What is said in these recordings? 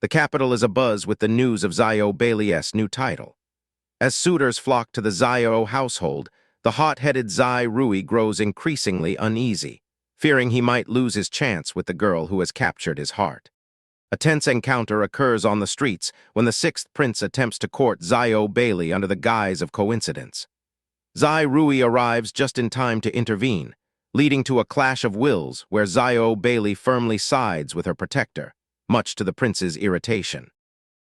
The capital is abuzz with the news of Xiao Bailey's new title. As suitors flock to the Xiao household, the hot-headed Zai Rui grows increasingly uneasy, fearing he might lose his chance with the girl who has captured his heart. A tense encounter occurs on the streets when the sixth prince attempts to court Xiao Bailey under the guise of coincidence. Zai Rui arrives just in time to intervene, leading to a clash of wills where Xiao Bailey firmly sides with her protector, much to the prince's irritation.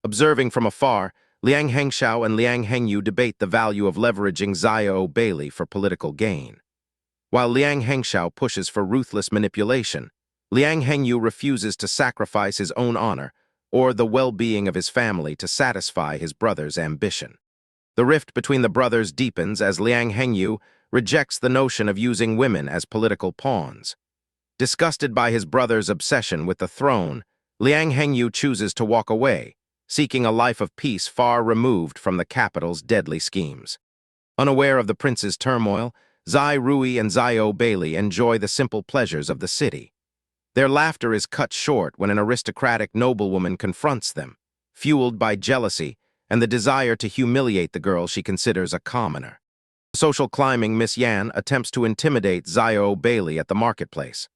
Observing from afar, Liang Hengxiao and Liang Hengyu debate the value of leveraging Xiao Bailey for political gain. While Liang Hengxiao pushes for ruthless manipulation, Liang Hengyu refuses to sacrifice his own honor or the well-being of his family to satisfy his brother's ambition. The rift between the brothers deepens as Liang Hengyu rejects the notion of using women as political pawns. Disgusted by his brother's obsession with the throne, Liang Hengyu chooses to walk away, seeking a life of peace far removed from the capital's deadly schemes. Unaware of the prince's turmoil, Zai Rui and Xiao Bailey enjoy the simple pleasures of the city. Their laughter is cut short when an aristocratic noblewoman confronts them, fueled by jealousy and the desire to humiliate the girl she considers a commoner. Social climbing Miss Yan attempts to intimidate Xiao Bailey at the marketplace.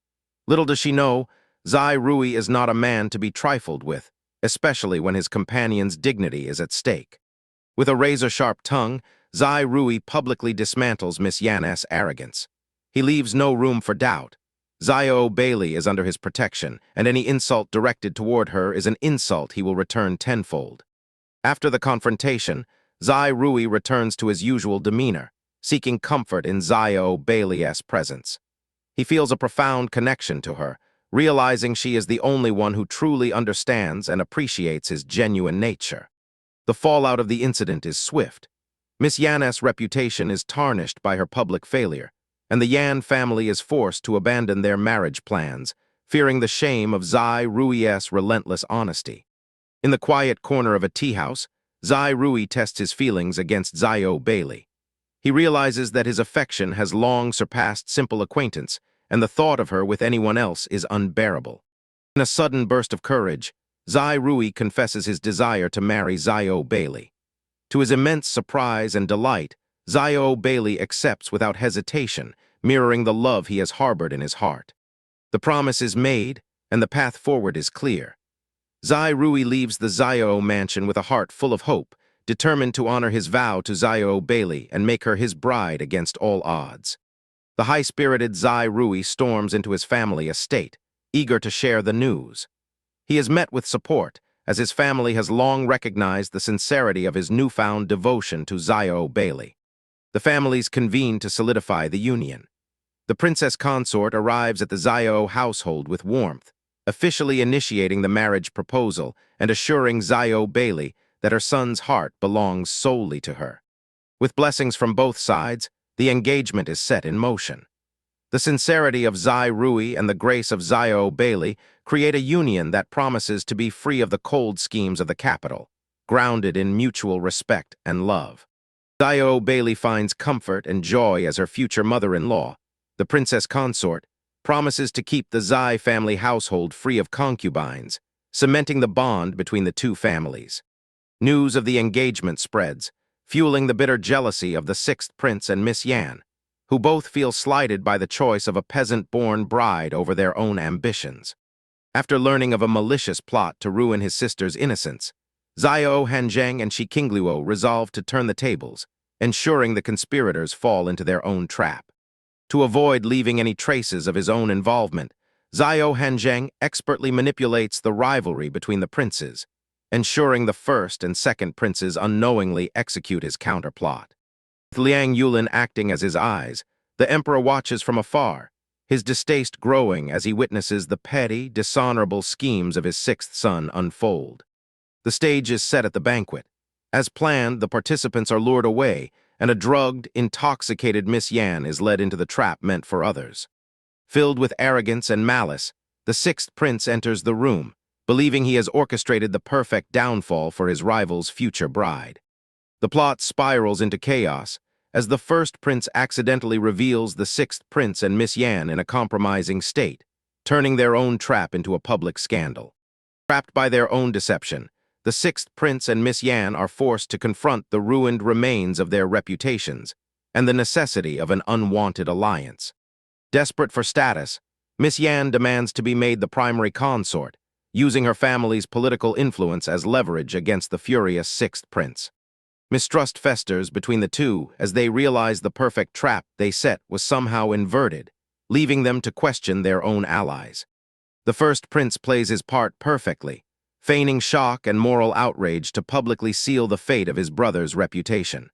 Little does she know, Zai Rui is not a man to be trifled with, especially when his companion's dignity is at stake. With a razor-sharp tongue, Zai Rui publicly dismantles Miss Yan's arrogance. He leaves no room for doubt. Xiao Bailey is under his protection, and any insult directed toward her is an insult he will return tenfold. After the confrontation, Zai Rui returns to his usual demeanor, seeking comfort in Xiao Bailey's presence. He feels a profound connection to her, realizing she is the only one who truly understands and appreciates his genuine nature. The fallout of the incident is swift. Miss Yan's reputation is tarnished by her public failure, and the Yan family is forced to abandon their marriage plans, fearing the shame of Zai Rui's relentless honesty. In the quiet corner of a tea house, Zai Rui tests his feelings against Xiao Bailey. He realizes that his affection has long surpassed simple acquaintance, and the thought of her with anyone else is unbearable. In a sudden burst of courage, Zai Rui confesses his desire to marry Xiao Bailey. To his immense surprise and delight, Xiao Bailey accepts without hesitation, mirroring the love he has harbored in his heart. The promise is made, and the path forward is clear. Zai Rui leaves the Xiao mansion with a heart full of hope, determined to honor his vow to Xiao Bailey and make her his bride against all odds. The high-spirited Zai Rui storms into his family estate, eager to share the news. He is met with support, as his family has long recognized the sincerity of his newfound devotion to Xiao Bailey. The families convene to solidify the union. The princess consort arrives at the Xiao household with warmth, officially initiating the marriage proposal and assuring Xiao Bailey that her son's heart belongs solely to her. With blessings from both sides, the engagement is set in motion. The sincerity of Zai Rui and the grace of Xiao Bailey create a union that promises to be free of the cold schemes of the capital, grounded in mutual respect and love. Xiao Bailey finds comfort and joy as her future mother-in-law. The princess consort promises to keep the Zai family household free of concubines, cementing the bond between the two families. News of the engagement spreads, fueling the bitter jealousy of the sixth prince and Miss Yan, who both feel slighted by the choice of a peasant-born bride over their own ambitions. After learning of a malicious plot to ruin his sister's innocence, Xiao Hanzheng and Shi Qingluo resolve to turn the tables, ensuring the conspirators fall into their own trap. To avoid leaving any traces of his own involvement, Xiao Hanzheng expertly manipulates the rivalry between the princes, ensuring the first and second princes unknowingly execute his counterplot. With Liang Yulin acting as his eyes, the emperor watches from afar, his distaste growing as he witnesses the petty, dishonorable schemes of his sixth son unfold. The stage is set at the banquet. As planned, the participants are lured away, and a drugged, intoxicated Miss Yan is led into the trap meant for others. Filled with arrogance and malice, the sixth prince enters the room, believing he has orchestrated the perfect downfall for his rival's future bride. The plot spirals into chaos as the first prince accidentally reveals the sixth prince and Miss Yan in a compromising state, turning their own trap into a public scandal. Trapped by their own deception, the sixth prince and Miss Yan are forced to confront the ruined remains of their reputations and the necessity of an unwanted alliance. Desperate for status, Miss Yan demands to be made the primary consort, using her family's political influence as leverage against the furious sixth prince. Mistrust festers between the two as they realize the perfect trap they set was somehow inverted, leaving them to question their own allies. The first prince plays his part perfectly, feigning shock and moral outrage to publicly seal the fate of his brother's reputation.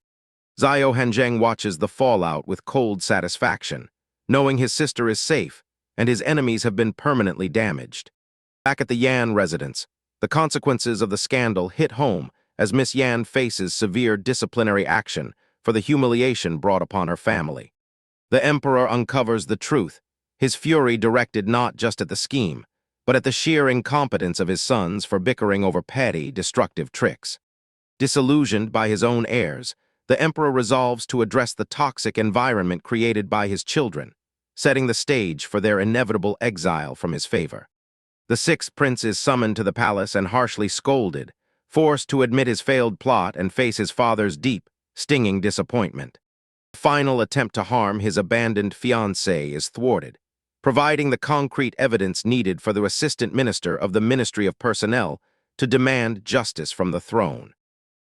Xiao Hanzheng watches the fallout with cold satisfaction, knowing his sister is safe and his enemies have been permanently damaged. Back at the Yan residence, the consequences of the scandal hit home as Miss Yan faces severe disciplinary action for the humiliation brought upon her family. The emperor uncovers the truth, his fury directed not just at the scheme, but at the sheer incompetence of his sons for bickering over petty, destructive tricks. Disillusioned by his own heirs, the emperor resolves to address the toxic environment created by his children, setting the stage for their inevitable exile from his favor. The sixth prince is summoned to the palace and harshly scolded, forced to admit his failed plot and face his father's deep, stinging disappointment. The final attempt to harm his abandoned fiancée is thwarted, providing the concrete evidence needed for the assistant minister of the Ministry of Personnel to demand justice from the throne.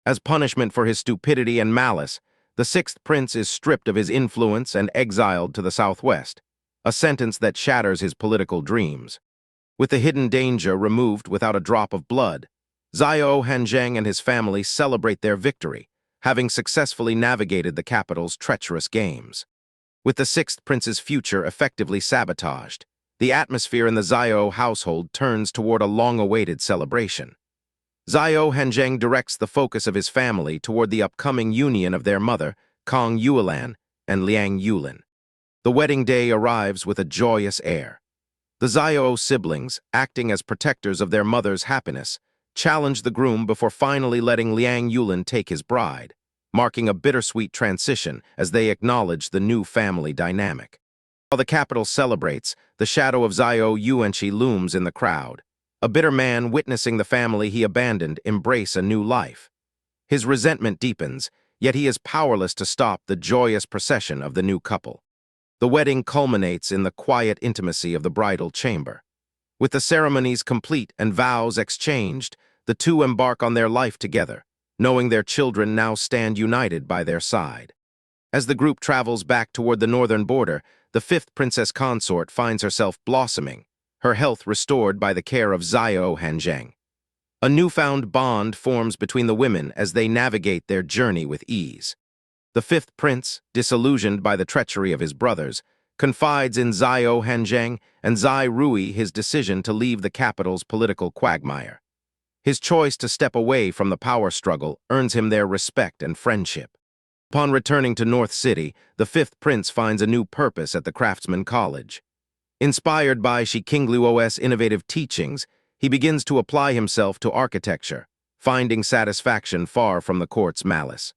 As punishment for his stupidity and malice, the sixth prince is stripped of his influence and exiled to the southwest, a sentence that shatters his political dreams. With the hidden danger removed without a drop of blood, Xiao Hanzheng and his family celebrate their victory, having successfully navigated the capital's treacherous games. With the sixth prince's future effectively sabotaged, the atmosphere in the Xiao household turns toward a long-awaited celebration. Xiao Hanzheng directs the focus of his family toward the upcoming union of their mother, Kang Yuelan, and Liang Yulin. The wedding day arrives with a joyous air. The Xiao siblings, acting as protectors of their mother's happiness, challenge the groom before finally letting Liang Yulin take his bride, marking a bittersweet transition as they acknowledge the new family dynamic. While the capital celebrates, the shadow of Xiao Yuanqi looms in the crowd, a bitter man witnessing the family he abandoned embrace a new life. His resentment deepens, yet he is powerless to stop the joyous procession of the new couple. The wedding culminates in the quiet intimacy of the bridal chamber. With the ceremonies complete and vows exchanged, the two embark on their life together, knowing their children now stand united by their side. As the group travels back toward the northern border, the fifth princess consort finds herself blossoming, her health restored by the care of Xiao Hanzheng. A newfound bond forms between the women as they navigate their journey with ease. The fifth prince, disillusioned by the treachery of his brothers, confides in Xiao Hanzheng and Zai Rui his decision to leave the capital's political quagmire. His choice to step away from the power struggle earns him their respect and friendship. Upon returning to North City, the fifth prince finds a new purpose at the Craftsman College. Inspired by Shi Qingluo's innovative teachings, he begins to apply himself to architecture, finding satisfaction far from the court's malice.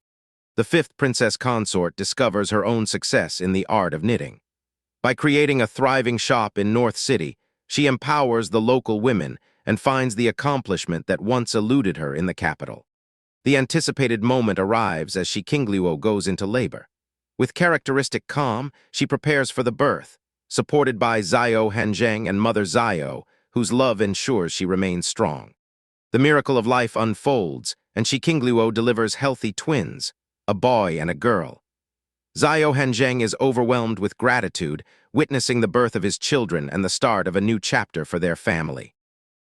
The fifth princess consort discovers her own success in the art of knitting. By creating a thriving shop in North City, she empowers the local women and finds the accomplishment that once eluded her in the capital. The anticipated moment arrives as Shi Qingluo goes into labor. With characteristic calm, she prepares for the birth, supported by Xiao Hanzheng and Mother Xiao, whose love ensures she remains strong. The miracle of life unfolds, and Shi Qingluo delivers healthy twins, a boy and a girl. Xiao Hanzheng is overwhelmed with gratitude, witnessing the birth of his children and the start of a new chapter for their family.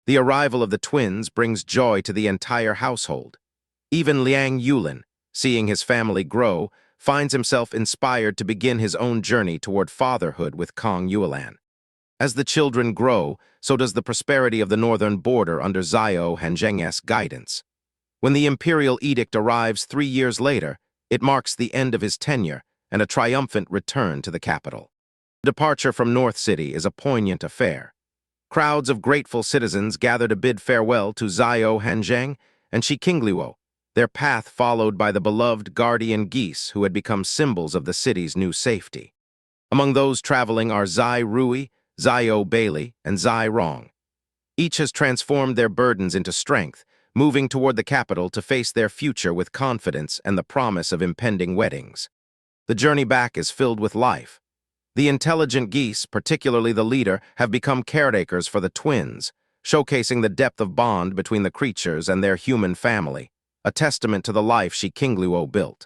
The arrival of the twins brings joy to the entire household. Even Liang Yulin, seeing his family grow, finds himself inspired to begin his own journey toward fatherhood with Kang Yuelan. As the children grow, so does the prosperity of the northern border under Xiao Hanzheng's guidance. When the imperial edict arrives 3 years later, it marks the end of his tenure and a triumphant return to the capital. The departure from North City is a poignant affair. Crowds of grateful citizens gather to bid farewell to Xiao Hanzheng and Shi Qingluo, their path followed by the beloved guardian geese who had become symbols of the city's new safety. Among those traveling are Zai Rui, Xiao Bailey, and Zai Rong. Each has transformed their burdens into strength, moving toward the capital to face their future with confidence and the promise of impending weddings. The journey back is filled with life. The intelligent geese, particularly the leader, have become caretakers for the twins, showcasing the depth of bond between the creatures and their human family, a testament to the life Shi Qingluo built.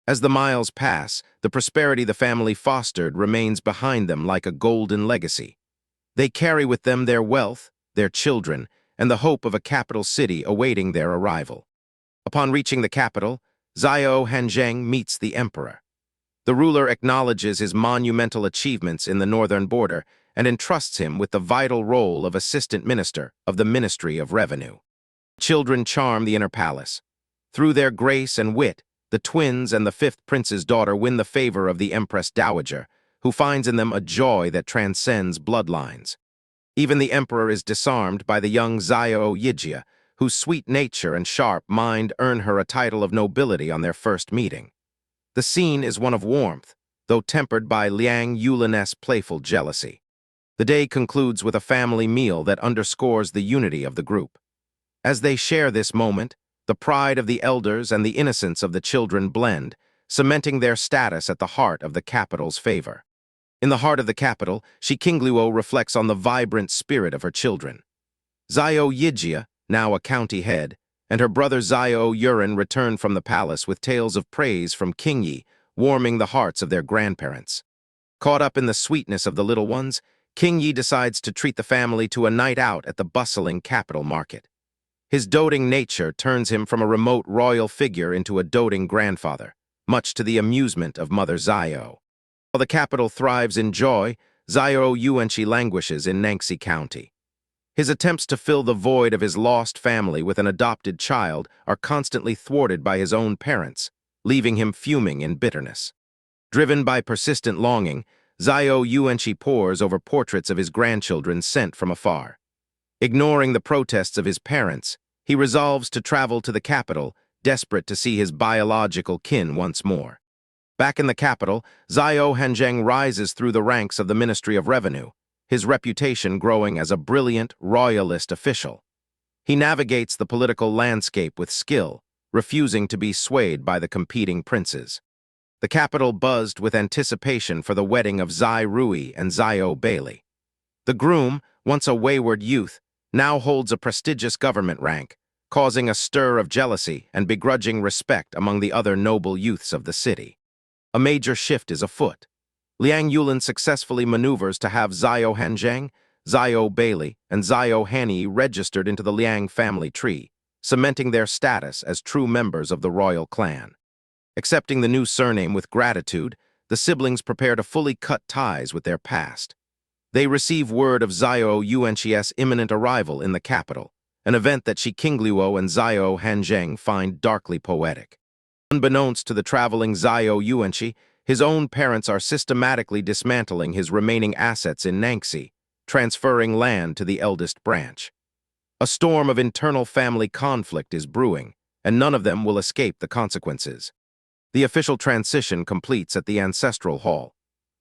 As the miles pass, the prosperity the family fostered remains behind them like a golden legacy. They carry with them their wealth, their children, and the hope of a capital city awaiting their arrival. Upon reaching the capital, Xiao Hanzheng meets the emperor. The ruler acknowledges his monumental achievements in the northern border and entrusts him with the vital role of assistant minister of the Ministry of Revenue. Children charm the inner palace. Through their grace and wit, the twins and the fifth prince's daughter win the favor of the Empress Dowager, who finds in them a joy that transcends bloodlines. Even the emperor is disarmed by the young Xiao Yijia, whose sweet nature and sharp mind earn her a title of nobility on their first meeting. The scene is one of warmth, though tempered by Liang Yulin's playful jealousy. The day concludes with a family meal that underscores the unity of the group. As they share this moment, the pride of the elders and the innocence of the children blend, cementing their status at the heart of the capital's favor. In the heart of the capital, Shi Qingluo reflects on the vibrant spirit of her children. Xiao Yijia, now a county head, and her brother Xiao Yuren return from the palace with tales of praise from King Yi, warming the hearts of their grandparents. Caught up in the sweetness of the little ones, King Yi decides to treat the family to a night out at the bustling capital market. His doting nature turns him from a remote royal figure into a doting grandfather, much to the amusement of Mother Xiao. While the capital thrives in joy, Xiao Yuanqi languishes in Nanxi County. His attempts to fill the void of his lost family with an adopted child are constantly thwarted by his own parents, leaving him fuming in bitterness. Driven by persistent longing, Xiao Yuanqi pores over portraits of his grandchildren sent from afar. Ignoring the protests of his parents, he resolves to travel to the capital, desperate to see his biological kin once more. Back in the capital, Xiao Hanzheng rises through the ranks of the Ministry of Revenue, his reputation growing as a brilliant, royalist official. He navigates the political landscape with skill, refusing to be swayed by the competing princes. The capital buzzed with anticipation for the wedding of Zai Rui and Xiao Bailey. The groom, once a wayward youth, now holds a prestigious government rank, causing a stir of jealousy and begrudging respect among the other noble youths of the city. A major shift is afoot. Liang Yulin successfully maneuvers to have Xiao Hanzheng, Xiao Bailey, and Xiao Hanyi registered into the Liang family tree, cementing their status as true members of the royal clan. Accepting the new surname with gratitude, the siblings prepare to fully cut ties with their past. They receive word of Xiao Yuanqi's imminent arrival in the capital, an event that Shi Qingluo and Xiao Hanzheng find darkly poetic. Unbeknownst to the traveling Xiao Yuanqi, his own parents are systematically dismantling his remaining assets in Nanxi, transferring land to the eldest branch. A storm of internal family conflict is brewing, and none of them will escape the consequences. The official transition completes at the ancestral hall.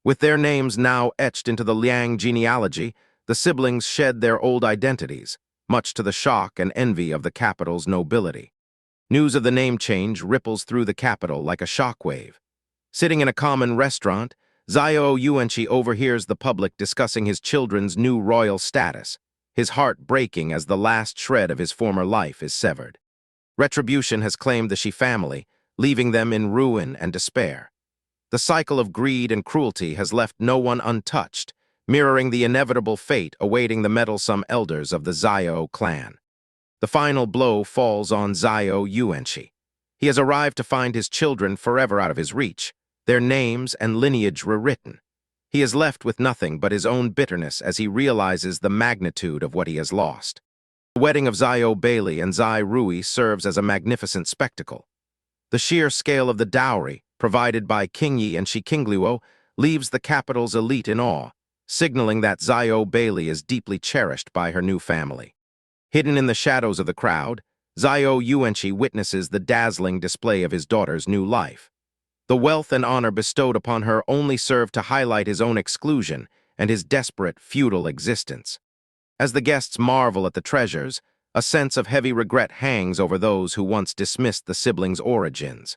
With their names now etched into the Liang genealogy, the siblings shed their old identities, much to the shock and envy of the capital's nobility. News of the name change ripples through the capital like a shockwave. Sitting in a common restaurant, Xiao Yuanqi overhears the public discussing his children's new royal status, his heart breaking as the last shred of his former life is severed. Retribution has claimed the Shi family, leaving them in ruin and despair. The cycle of greed and cruelty has left no one untouched, mirroring the inevitable fate awaiting the meddlesome elders of the Xiao clan. The final blow falls on Xiao Yuanqi. He has arrived to find his children forever out of his reach, their names and lineage rewritten. He is left with nothing but his own bitterness as he realizes the magnitude of what he has lost. The wedding of Xiao Bailey and Zai Rui serves as a magnificent spectacle. The sheer scale of the dowry, provided by King Yi and Shi Qingluo, leaves the capital's elite in awe, signaling that Xiao Bailey is deeply cherished by her new family. Hidden in the shadows of the crowd, Xiao Yuanqi witnesses the dazzling display of his daughter's new life. The wealth and honor bestowed upon her only serve to highlight his own exclusion and his desperate, feudal existence. As the guests marvel at the treasures, a sense of heavy regret hangs over those who once dismissed the siblings' origins.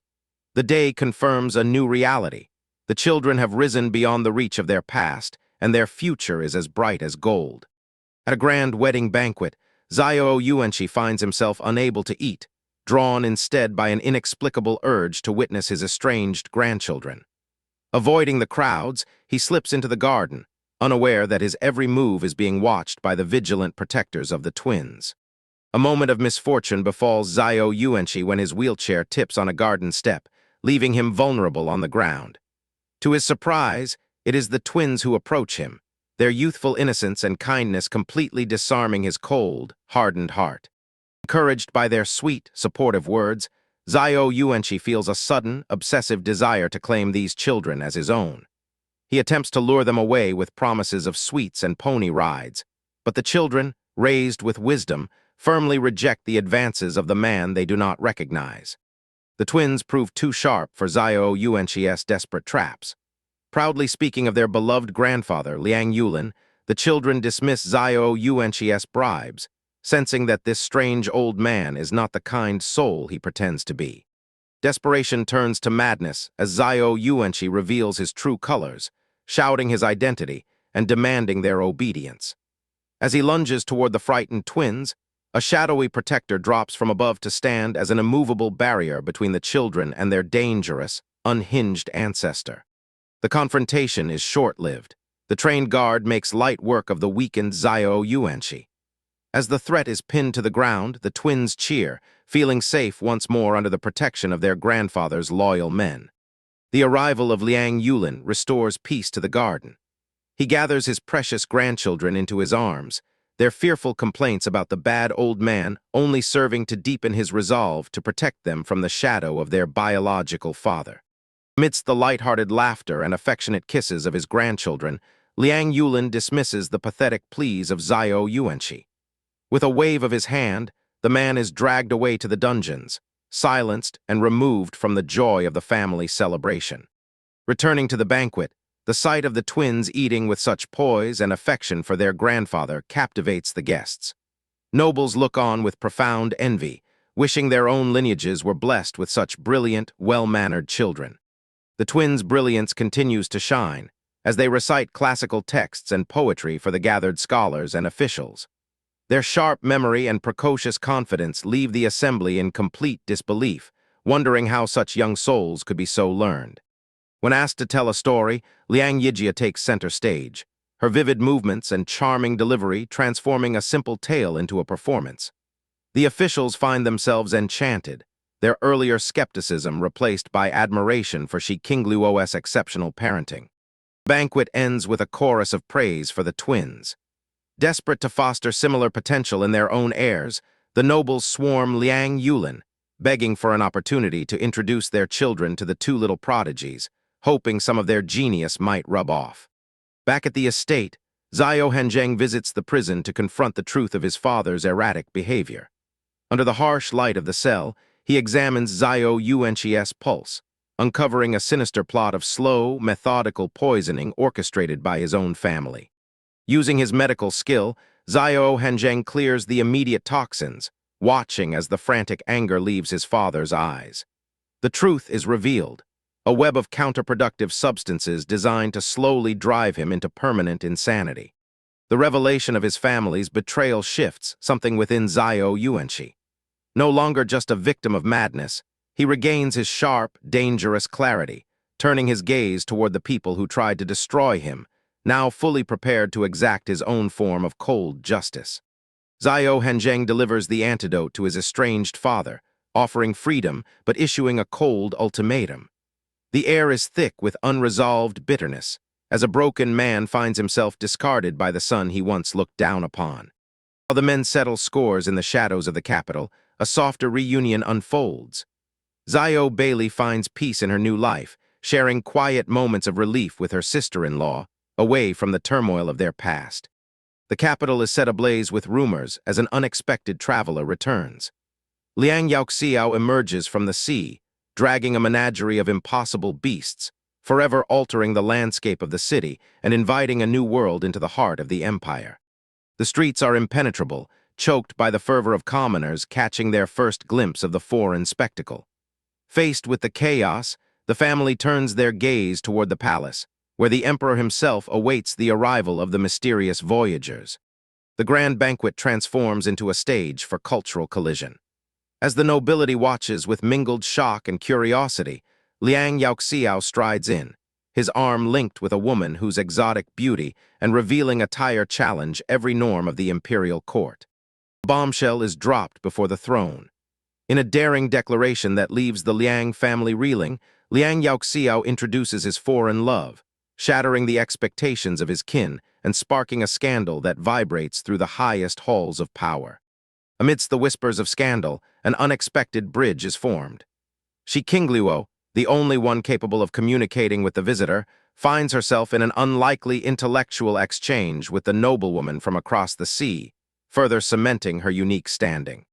The day confirms a new reality. The children have risen beyond the reach of their past, and their future is as bright as gold. At a grand wedding banquet, Xiao Yuanqi finds himself unable to eat, drawn instead by an inexplicable urge to witness his estranged grandchildren. Avoiding the crowds, he slips into the garden, unaware that his every move is being watched by the vigilant protectors of the twins. A moment of misfortune befalls Xiao Yuanqi when his wheelchair tips on a garden step, leaving him vulnerable on the ground. To his surprise, it is the twins who approach him, their youthful innocence and kindness completely disarming his cold, hardened heart. Encouraged by their sweet, supportive words, Xiao Yuanqi feels a sudden, obsessive desire to claim these children as his own. He attempts to lure them away with promises of sweets and pony rides, but the children, raised with wisdom, firmly reject the advances of the man they do not recognize. The twins prove too sharp for Xiao Yuanqi's desperate traps. Proudly speaking of their beloved grandfather, Liang Yulin, the children dismiss Xiao Yuanqi's bribes, sensing that this strange old man is not the kind soul he pretends to be. Desperation turns to madness as Xiao Yuanqi reveals his true colors, shouting his identity and demanding their obedience. As he lunges toward the frightened twins, a shadowy protector drops from above to stand as an immovable barrier between the children and their dangerous, unhinged ancestor. The confrontation is short-lived. The trained guard makes light work of the weakened Xiao Yuanqi. As the threat is pinned to the ground, the twins cheer, feeling safe once more under the protection of their grandfather's loyal men. The arrival of Liang Yulin restores peace to the garden. He gathers his precious grandchildren into his arms, their fearful complaints about the bad old man only serving to deepen his resolve to protect them from the shadow of their biological father. Amidst the light-hearted laughter and affectionate kisses of his grandchildren, Liang Yulin dismisses the pathetic pleas of Xiao Yuanqi. With a wave of his hand, the man is dragged away to the dungeons, silenced and removed from the joy of the family celebration. Returning to the banquet, the sight of the twins eating with such poise and affection for their grandfather captivates the guests. Nobles look on with profound envy, wishing their own lineages were blessed with such brilliant, well-mannered children. The twins' brilliance continues to shine, as they recite classical texts and poetry for the gathered scholars and officials. Their sharp memory and precocious confidence leave the assembly in complete disbelief, wondering how such young souls could be so learned. When asked to tell a story, Liang Yijia takes center stage, her vivid movements and charming delivery transforming a simple tale into a performance. The officials find themselves enchanted, their earlier skepticism replaced by admiration for Shi Qingluo's exceptional parenting. The banquet ends with a chorus of praise for the twins. Desperate to foster similar potential in their own heirs, the nobles swarm Liang Yulin, begging for an opportunity to introduce their children to the two little prodigies, hoping some of their genius might rub off. Back at the estate, Xiao Hanzheng visits the prison to confront the truth of his father's erratic behavior. Under the harsh light of the cell, he examines Xiao Yuanqi's pulse, uncovering a sinister plot of slow, methodical poisoning orchestrated by his own family. Using his medical skill, Xiao Hanzheng clears the immediate toxins, watching as the frantic anger leaves his father's eyes. The truth is revealed, a web of counterproductive substances designed to slowly drive him into permanent insanity. The revelation of his family's betrayal shifts something within Xiao Yuanqi. No longer just a victim of madness, he regains his sharp, dangerous clarity, turning his gaze toward the people who tried to destroy him, now fully prepared to exact his own form of cold justice. Xiao Hanzheng delivers the antidote to his estranged father, offering freedom but issuing a cold ultimatum. The air is thick with unresolved bitterness, as a broken man finds himself discarded by the son he once looked down upon. While the men settle scores in the shadows of the capital, a softer reunion unfolds. Xiao Bailey finds peace in her new life, sharing quiet moments of relief with her sister-in-law, away from the turmoil of their past. The capital is set ablaze with rumors as an unexpected traveler returns. Liang Yaoxiao emerges from the sea, dragging a menagerie of impossible beasts, forever altering the landscape of the city and inviting a new world into the heart of the empire. The streets are impenetrable, choked by the fervor of commoners catching their first glimpse of the foreign spectacle. Faced with the chaos, the family turns their gaze toward the palace, where the emperor himself awaits the arrival of the mysterious voyagers. The grand banquet transforms into a stage for cultural collision. As the nobility watches with mingled shock and curiosity, Liang Yaoxiao strides in, his arm linked with a woman whose exotic beauty and revealing attire challenge every norm of the imperial court. A bombshell is dropped before the throne. In a daring declaration that leaves the Liang family reeling, Liang Yaoxiao introduces his foreign love, shattering the expectations of his kin and sparking a scandal that vibrates through the highest halls of power. Amidst the whispers of scandal, an unexpected bridge is formed. Shi Qingluo, the only one capable of communicating with the visitor, finds herself in an unlikely intellectual exchange with the noblewoman from across the sea, further cementing her unique standing.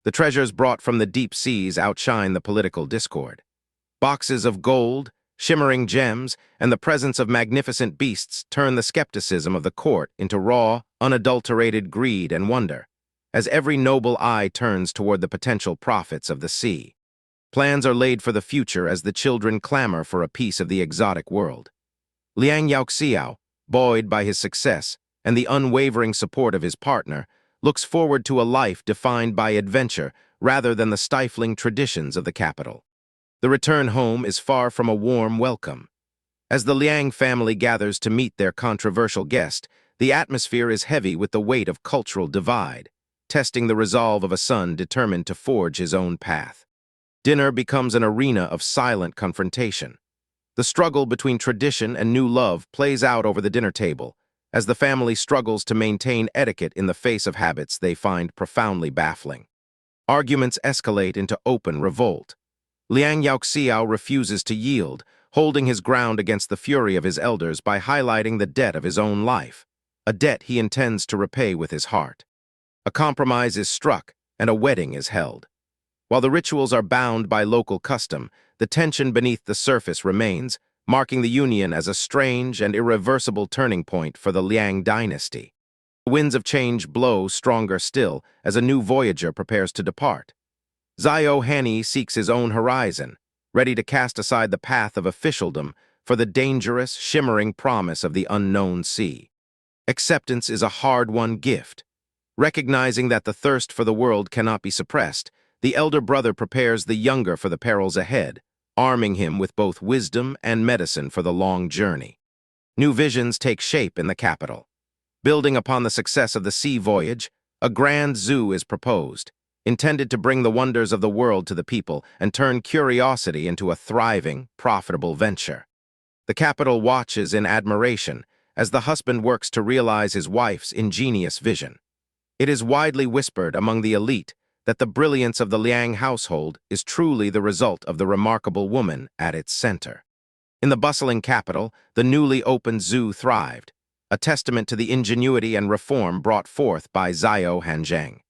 The treasures brought from the deep seas outshine the political discord. Boxes of gold, shimmering gems, and the presence of magnificent beasts turn the skepticism of the court into raw, unadulterated greed and wonder, as every noble eye turns toward the potential profits of the sea. Plans are laid for the future as the children clamor for a piece of the exotic world. Liang Yaoxiao, buoyed by his success and the unwavering support of his partner, looks forward to a life defined by adventure rather than the stifling traditions of the capital. The return home is far from a warm welcome. As the Liang family gathers to meet their controversial guest, the atmosphere is heavy with the weight of cultural divide, testing the resolve of a son determined to forge his own path. Dinner becomes an arena of silent confrontation. The struggle between tradition and new love plays out over the dinner table, as the family struggles to maintain etiquette in the face of habits they find profoundly baffling. Arguments escalate into open revolt. Liang Yaoxiao refuses to yield, holding his ground against the fury of his elders by highlighting the debt of his own life, a debt he intends to repay with his heart. A compromise is struck, and a wedding is held. While the rituals are bound by local custom, the tension beneath the surface remains, marking the union as a strange and irreversible turning point for the Liang dynasty. The winds of change blow stronger still as a new voyager prepares to depart. Xiao Hanzheng seeks his own horizon, ready to cast aside the path of officialdom for the dangerous, shimmering promise of the unknown sea. Acceptance is a hard-won gift. Recognizing that the thirst for the world cannot be suppressed, the elder brother prepares the younger for the perils ahead, arming him with both wisdom and medicine for the long journey. New visions take shape in the capital. Building upon the success of the sea voyage, a grand zoo is proposed, intended to bring the wonders of the world to the people and turn curiosity into a thriving, profitable venture. The capital watches in admiration as the husband works to realize his wife's ingenious vision. It is widely whispered among the elite that the brilliance of the Liang household is truly the result of the remarkable woman at its center. In the bustling capital, the newly opened zoo thrived, a testament to the ingenuity and reform brought forth by Xiao Hanzheng.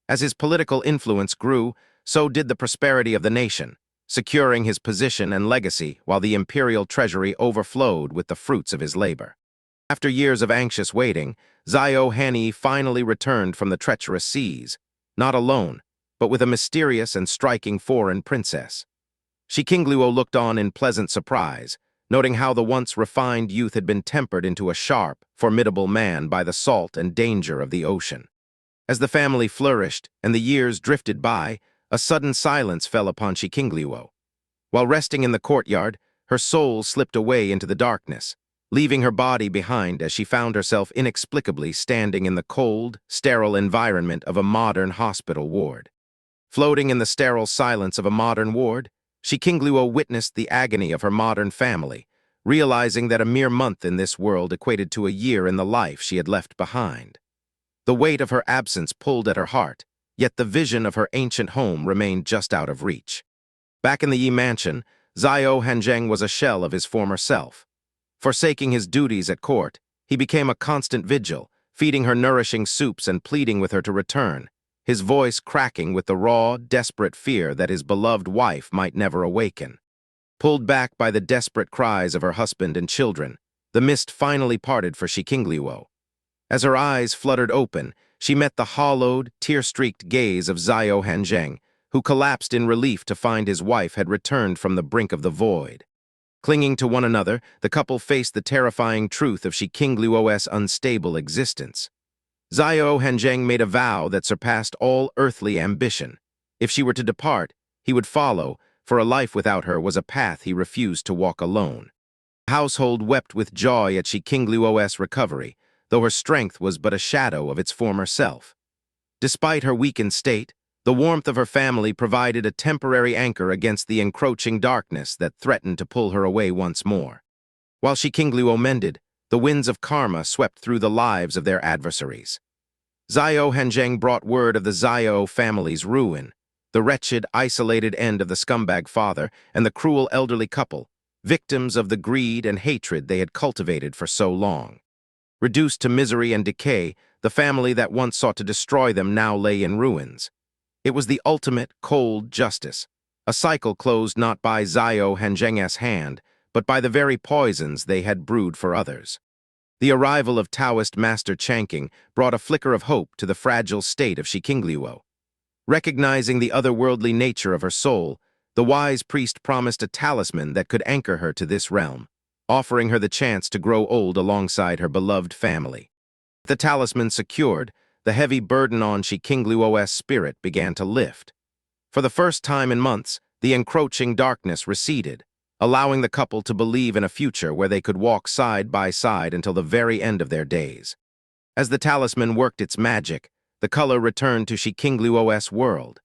As his political influence grew, so did the prosperity of the nation, securing his position and legacy while the imperial treasury overflowed with the fruits of his labor. After years of anxious waiting, Xiao Hanzheng finally returned from the treacherous seas, not alone, but with a mysterious and striking foreign princess. Shi Qingluo looked on in pleasant surprise, noting how the once refined youth had been tempered into a sharp, formidable man by the salt and danger of the ocean. As the family flourished and the years drifted by, a sudden silence fell upon Shi Qingluo. While resting in the courtyard, her soul slipped away into the darkness, leaving her body behind as she found herself inexplicably standing in the cold, sterile environment of a modern hospital ward. Floating in the sterile silence of a modern ward, Shi Qingluo witnessed the agony of her modern family, realizing that a mere month in this world equated to a year in the life she had left behind. The weight of her absence pulled at her heart, yet the vision of her ancient home remained just out of reach. Back in the Yi mansion, Xiao Hanzheng was a shell of his former self. Forsaking his duties at court, he became a constant vigil, feeding her nourishing soups and pleading with her to return, his voice cracking with the raw, desperate fear that his beloved wife might never awaken. Pulled back by the desperate cries of her husband and children, the mist finally parted for Shi Qingluo. As her eyes fluttered open, she met the hollowed, tear-streaked gaze of Xiao Hanzheng, who collapsed in relief to find his wife had returned from the brink of the void. Clinging to one another, the couple faced the terrifying truth of Shi Qingluo's unstable existence. Xiao Hanzheng made a vow that surpassed all earthly ambition. If she were to depart, he would follow, for a life without her was a path he refused to walk alone. The household wept with joy at Shi Qingluo's recovery, though her strength was but a shadow of its former self. Despite her weakened state, the warmth of her family provided a temporary anchor against the encroaching darkness that threatened to pull her away once more. While Shi Qingluo mended, the winds of karma swept through the lives of their adversaries. Xiao Hanzheng brought word of the Xiao family's ruin, the wretched, isolated end of the scumbag father and the cruel elderly couple, victims of the greed and hatred they had cultivated for so long. Reduced to misery and decay, the family that once sought to destroy them now lay in ruins. It was the ultimate, cold justice, a cycle closed not by Xiao Hanzheng's hand, but by the very poisons they had brewed for others. The arrival of Taoist Master Changqing brought a flicker of hope to the fragile state of Shi Qingluo. Recognizing the otherworldly nature of her soul, the wise priest promised a talisman that could anchor her to this realm, offering her the chance to grow old alongside her beloved family. The talisman secured, the heavy burden on Shi Qingluo's spirit began to lift. For the first time in months, the encroaching darkness receded, allowing the couple to believe in a future where they could walk side by side until the very end of their days. As the talisman worked its magic, the color returned to Shi Qingluo's world.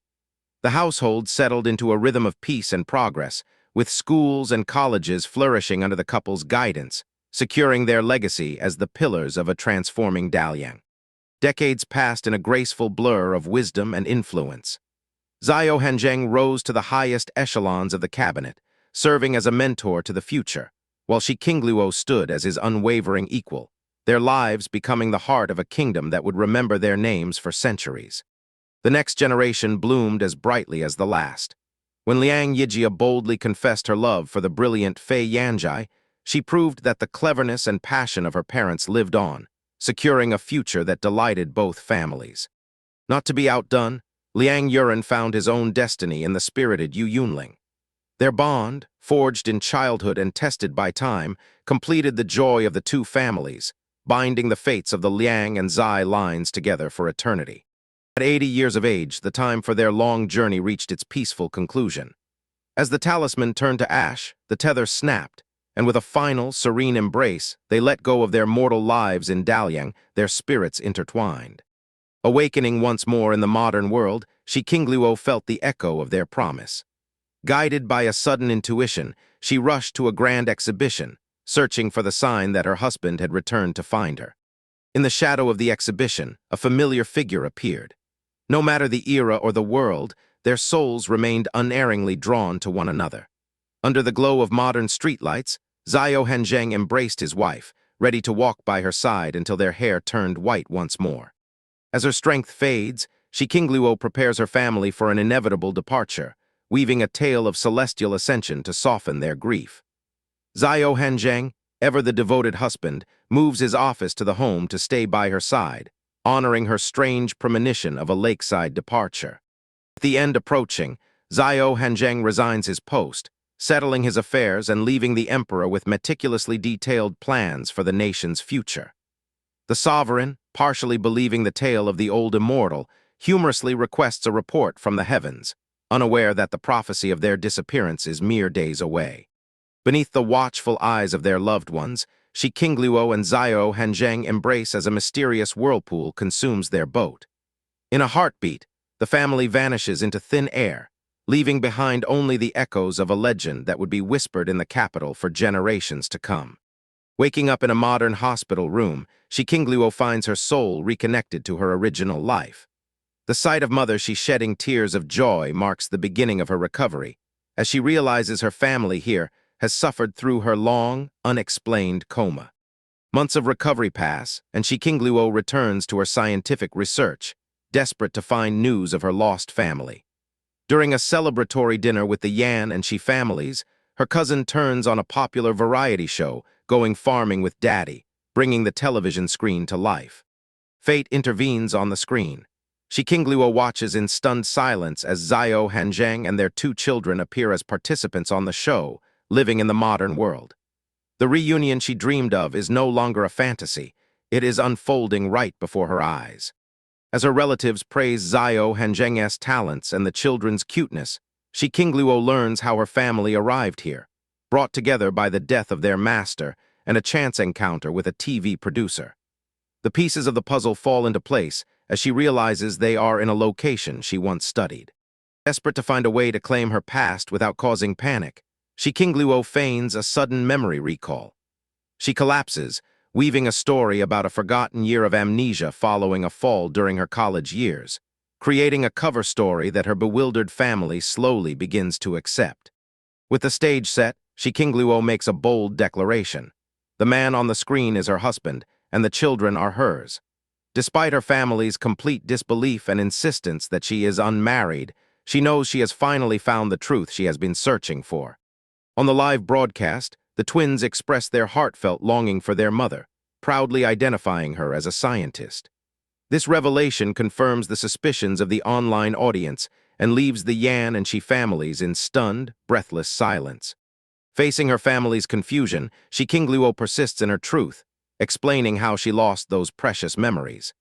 The household settled into a rhythm of peace and progress, with schools and colleges flourishing under the couple's guidance, securing their legacy as the pillars of a transforming Dalian. Decades passed in a graceful blur of wisdom and influence. Xiao Hanzheng rose to the highest echelons of the cabinet, serving as a mentor to the future, while Shi Qingluo stood as his unwavering equal, their lives becoming the heart of a kingdom that would remember their names for centuries. The next generation bloomed as brightly as the last. When Liang Yijia boldly confessed her love for the brilliant Fei Yanjai, she proved that the cleverness and passion of her parents lived on, securing a future that delighted both families. Not to be outdone, Liang Yuren found his own destiny in the spirited Yu Yunling. Their bond, forged in childhood and tested by time, completed the joy of the two families, binding the fates of the Liang and Zai lines together for eternity. At 80 years of age, the time for their long journey reached its peaceful conclusion. As the talisman turned to ash, the tether snapped, and with a final, serene embrace, they let go of their mortal lives in Dalian, their spirits intertwined. Awakening once more in the modern world, Shi Qingluo felt the echo of their promise. Guided by a sudden intuition, she rushed to a grand exhibition, searching for the sign that her husband had returned to find her. In the shadow of the exhibition, a familiar figure appeared. No matter the era or the world, their souls remained unerringly drawn to one another. Under the glow of modern streetlights, Xiao Hanzheng embraced his wife, ready to walk by her side until their hair turned white once more. As her strength fades, Shi Qingluo prepares her family for an inevitable departure, weaving a tale of celestial ascension to soften their grief. Xiao Hanzheng, ever the devoted husband, moves his office to the home to stay by her side, honoring her strange premonition of a lakeside departure. With the end approaching, Xiao Hanzheng resigns his post, settling his affairs and leaving the emperor with meticulously detailed plans for the nation's future. The sovereign, partially believing the tale of the old immortal, humorously requests a report from the heavens, unaware that the prophecy of their disappearance is mere days away. Beneath the watchful eyes of their loved ones, Shi Qingluo and Xiao Hanzheng embrace as a mysterious whirlpool consumes their boat. In a heartbeat, the family vanishes into thin air, leaving behind only the echoes of a legend that would be whispered in the capital for generations to come. Waking up in a modern hospital room, Shi Qingluo finds her soul reconnected to her original life. The sight of Mother Shi shedding tears of joy marks the beginning of her recovery, as she realizes her family here has suffered through her long, unexplained coma. Months of recovery pass, and Shi Qingluo returns to her scientific research, desperate to find news of her lost family. During a celebratory dinner with the Yan and Shi families, her cousin turns on a popular variety show, Going Farming with Daddy, bringing the television screen to life. Fate intervenes on the screen. Shi Qingluo watches in stunned silence as Xiao Hanzheng and their two children appear as participants on the show, living in the modern world. The reunion she dreamed of is no longer a fantasy. It is unfolding right before her eyes. As her relatives praise Xiao Hanzheng's talents and the children's cuteness, Shi Qingluo learns how her family arrived here, brought together by the death of their master and a chance encounter with a TV producer. The pieces of the puzzle fall into place as she realizes they are in a location she once studied. Desperate to find a way to claim her past without causing panic, Shi Qingluo feigns a sudden memory recall. She collapses, weaving a story about a forgotten year of amnesia following a fall during her college years, creating a cover story that her bewildered family slowly begins to accept. With the stage set, Shi Qingluo makes a bold declaration. The man on the screen is her husband, and the children are hers. Despite her family's complete disbelief and insistence that she is unmarried, she knows she has finally found the truth she has been searching for. On the live broadcast, the twins express their heartfelt longing for their mother, proudly identifying her as a scientist. This revelation confirms the suspicions of the online audience and leaves the Yan and Shi families in stunned, breathless silence. Facing her family's confusion, Shi Qingluo persists in her truth, explaining how she lost those precious memories.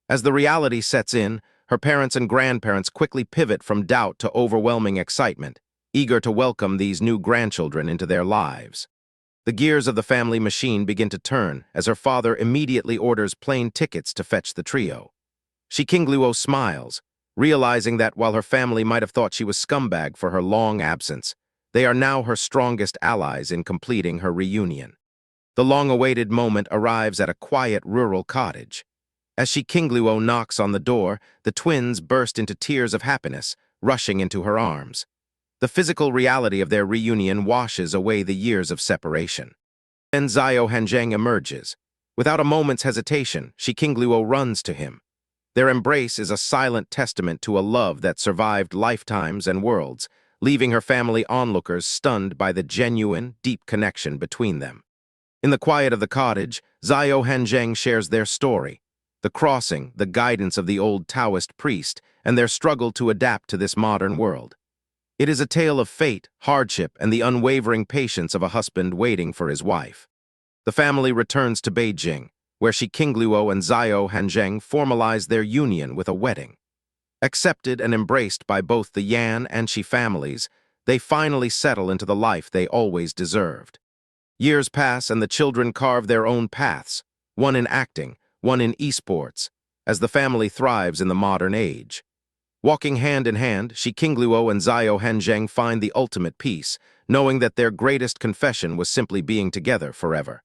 As the reality sets in, her parents and grandparents quickly pivot from doubt to overwhelming excitement, eager to welcome these new grandchildren into their lives. The gears of the family machine begin to turn as her father immediately orders plane tickets to fetch the trio. Shi Qingluo smiles, realizing that while her family might have thought she was scumbag for her long absence, they are now her strongest allies in completing her reunion. The long-awaited moment arrives at a quiet rural cottage. As Shi Qingluo knocks on the door, the twins burst into tears of happiness, rushing into her arms. The physical reality of their reunion washes away the years of separation. Then Xiao Hanzheng emerges. Without a moment's hesitation, Shi Qingluo runs to him. Their embrace is a silent testament to a love that survived lifetimes and worlds, leaving her family onlookers stunned by the genuine, deep connection between them. In the quiet of the cottage, Xiao Hanzheng shares their story, the crossing, the guidance of the old Taoist priest, and their struggle to adapt to this modern world. It is a tale of fate, hardship, and the unwavering patience of a husband waiting for his wife. The family returns to Beijing, where Shi Qingluo and Xiao Hanzheng formalize their union with a wedding. Accepted and embraced by both the Yan and Shi families, they finally settle into the life they always deserved. Years pass and the children carve their own paths, one in acting, one in esports, as the family thrives in the modern age. Walking hand in hand, Shi Qingluo and Xiao Hanzheng find the ultimate peace, knowing that their greatest confession was simply being together forever.